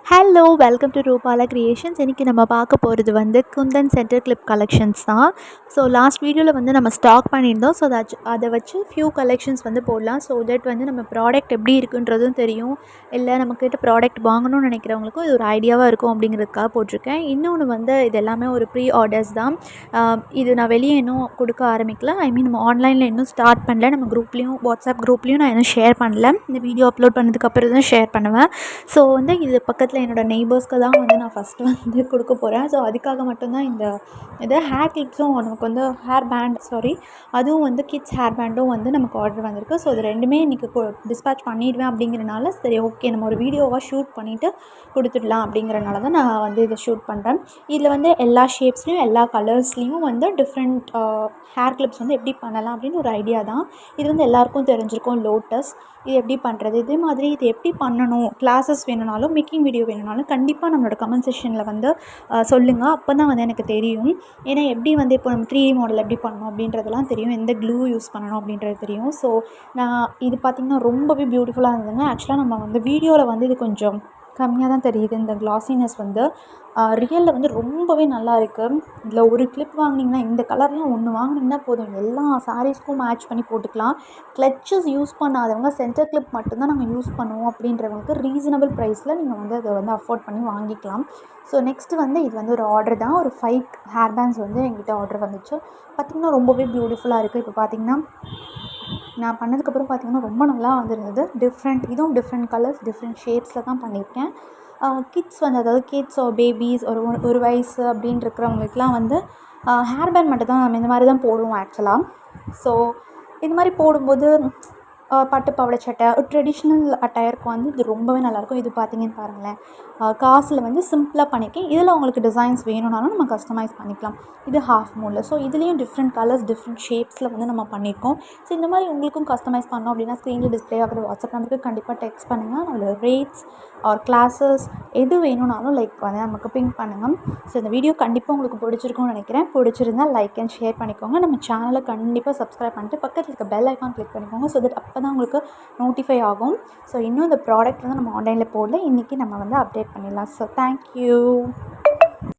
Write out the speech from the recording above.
Hello welcome to Rupala creations. இன்றைக்கி நம்ம பார்க்க போகிறது வந்து குந்தன் சென்டர் கிளிப் கலெக்ஷன்ஸ் தான். ஸோ லாஸ்ட் வீடியோவில் வந்து நம்ம ஸ்டாக் பண்ணியிருந்தோம். ஸோ அதை வச்சு ஃபியூ கலெக்ஷன்ஸ் வந்து போடலாம். ஸோ தட் வந்து நம்ம ப்ராடக்ட் எப்படி இருக்குன்றதும் தெரியும், இல்லை நம்மக்கிட்ட ப்ராடக்ட் வாங்கணும்னு நினைக்கிறவங்களுக்கும் இது ஒரு ஐடியாவாக இருக்கும் அப்படிங்கிறதுக்காக போட்டிருக்கேன். இன்னொன்று வந்து இது எல்லாமே ஒரு ப்ரீ ஆர்டர்ஸ் தான். இது நான் வெளியே இன்னும் கொடுக்க ஆரம்பிக்கல. நம்ம ஆன்லைனில் இன்னும் ஸ்டார்ட் பண்ணல. நம்ம குரூப்லேயும் வாட்ஸ்அப் குரூப்லேயும் நான் இன்னும் ஷேர் பண்ணல. இந்த வீடியோ அப்லோட் பண்ணதுக்கப்புறம் தான் ஷேர் பண்ணுவேன். ஸோ வந்து இது பக்கத்தில் என்னோடய நெய்பர்ஸ்க்கு தான் வந்து நான் ஃபஸ்ட்டு வந்து கொடுக்க போகிறேன். ஸோ அதுக்காக மட்டும்தான் இது ஹேர் கிளிப்ஸும் நமக்கு வந்து அதுவும் வந்து கிட்ஸ் ஹேர் பேண்டும் வந்து நமக்கு ஆர்டர் வந்திருக்கு. ஸோ இது ரெண்டுமே இன்றைக்கி டிஸ்பேச் பண்ணிடுவேன் அப்படிங்கிறனால சரி ஓகே நம்ம ஒரு வீடியோவாக ஷூட் பண்ணிவிட்டு கொடுத்துடலாம் அப்படிங்கிறனால தான் நான் வந்து இதை ஷூட் பண்ணுறேன். இதில் வந்து எல்லா ஷேப்ஸ்லேயும் எல்லா கலர்ஸ்லேயும் வந்து டிஃப்ரெண்ட் ஹேர் கிளிப்ஸ் வந்து எப்படி பண்ணலாம் அப்படின்னு ஒரு ஐடியா தான். இது வந்து எல்லாேருக்கும் தெரிஞ்சிருக்கும் லோட்டஸ். இது எப்படி பண்ணுறது, இதே மாதிரி இது எப்படி பண்ணணும், கிளாஸஸ் வேணுனாலும் மேக்கிங் வீடியோ வேணுனாலும் கண்டிப்பாக நம்மளோட கமெண்ட் செக்ஷனில் வந்து சொல்லுங்கள். அப்போ தான் வந்து எனக்கு தெரியும். ஏன்னா எப்படி வந்து இப்போ நம்ம 3D மாடல் எப்படி பண்ணணும் அப்படின்றதெல்லாம் தெரியும், எந்த க்ளூ யூஸ் பண்ணணும் அப்படின்றது தெரியும். ஸோ நான் இது பார்த்திங்கன்னா ரொம்பவே பியூட்டிஃபுல்லாக இருந்ததுங்க. ஆக்சுவலாக நம்ம வந்து வீடியோவில் வந்து இது கொஞ்சம் கம்மியாக தான் தெரியுது. இந்த க்ளாஸினஸ் வந்து ரியலில் வந்து ரொம்பவே நல்லா இருக்குது. இதில் ஒரு கிளிப் வாங்கினீங்கன்னா இந்த கலர்லாம் ஒன்று வாங்கினீங்கன்னா போதும், எல்லா சாரீஸ்க்கும் மேட்ச் பண்ணி போட்டுக்கலாம். கிளச்சஸ் யூஸ் பண்ணாதவங்க சென்டர் கிளிப் மட்டும்தான் நாங்கள் யூஸ் பண்ணுவோம் அப்படின்றவங்களுக்கு ரீசனபிள் ப்ரைஸில் நீங்கள் வந்து அதை வந்து அஃபோர்ட் பண்ணி வாங்கிக்கலாம். ஸோ நெக்ஸ்ட்டு வந்து இது வந்து ஒரு ஆர்டர் தான். ஒரு 5 ஹேர் பேண்ட்ஸ் வந்து எங்கிட்ட ஆர்டர் வந்துச்சு. பார்த்திங்கன்னா ரொம்பவே பியூட்டிஃபுல்லாக இருக்குது. இப்போ பார்த்திங்கன்னா நான் பண்ணதுக்கப்புறம் பார்த்திங்கன்னா ரொம்ப நல்லா வந்துருந்தது. இதுவும் டிஃப்ரெண்ட் கலர்ஸ் டிஃப்ரெண்ட் ஷேப்ஸில் தான் பண்ணியிருக்கேன். கிட்ஸ் வந்து அதாவது கிட்ஸ் பேபிஸ் ஒரு வயசு அப்படின்னு இருக்கிறவங்களுக்குலாம் வந்து ஹேர் பேண்ட் மட்டும் தான் நம்ம இந்த மாதிரி தான் போடுவோம் ஆக்சுவலாக. ஸோ இந்த மாதிரி போடும்போது பட்டு பாவாடை சட்டை ஒரு ட்ரெடிஷ்னல் அட்டையருக்கு வந்து இது ரொம்பவே நல்லாயிருக்கும். இது பார்த்திங்கன்னு பாருங்களேன், காசில் வந்து சிம்பிளாக பண்ணியிருக்கேன். இதில் உங்களுக்கு டிசைன்ஸ் வேணும்னாலும் நம்ம கஸ்டமைஸ் பண்ணிக்கலாம். இது ஹாஃப் மூடில். ஸோ இதுலேயும் டிஃப்ரெண்ட் கலர்ஸ் டிஃப்ரெண்ட் ஷேப்ஸில் வந்து நம்ம பண்ணியிருக்கோம். ஸோ இந்த மாதிரி உங்களுக்கும் கஸ்டமைஸ் பண்ணோம் அப்படின்னா ஸ்க்ரீனில் டிஸ்பிளே ஆகிற வாட்ஸ்அப் நம்பருக்கு கண்டிப்பாக டெக்ஸ்ட் பண்ணுங்கள். அதில் ரேட்ஸ் ஆர் கிளாஸஸ் எது வேணும்னாலும் வந்து நமக்கு பிங்க் பண்ணுங்கள். ஸோ இந்த வீடியோ கண்டிப்பாக உங்களுக்கு பிடிச்சிருக்கும்னு நினைக்கிறேன். பிடிச்சிருந்தால் லைக் அண்ட் ஷேர் பண்ணிக்கோங்க. நம்ம சேனலை கண்டிப்பாக சப்ஸ்கிரைப் பண்ணிட்டு பக்கத்தில் இருக்க பெல் ஐக்கான் கிளிக் பண்ணிக்கோங்க. ஸோ தட் அப்போ தான் உங்களுக்கு நோட்டிஃபை ஆகும். ஸோ இன்னும் இந்த ப்ராடக்ட் வந்து நம்ம ஆன்லைனில் போடல, இன்றைக்கி நம்ம வந்து அப்டேட் பண்ணிடலாம். So thank you.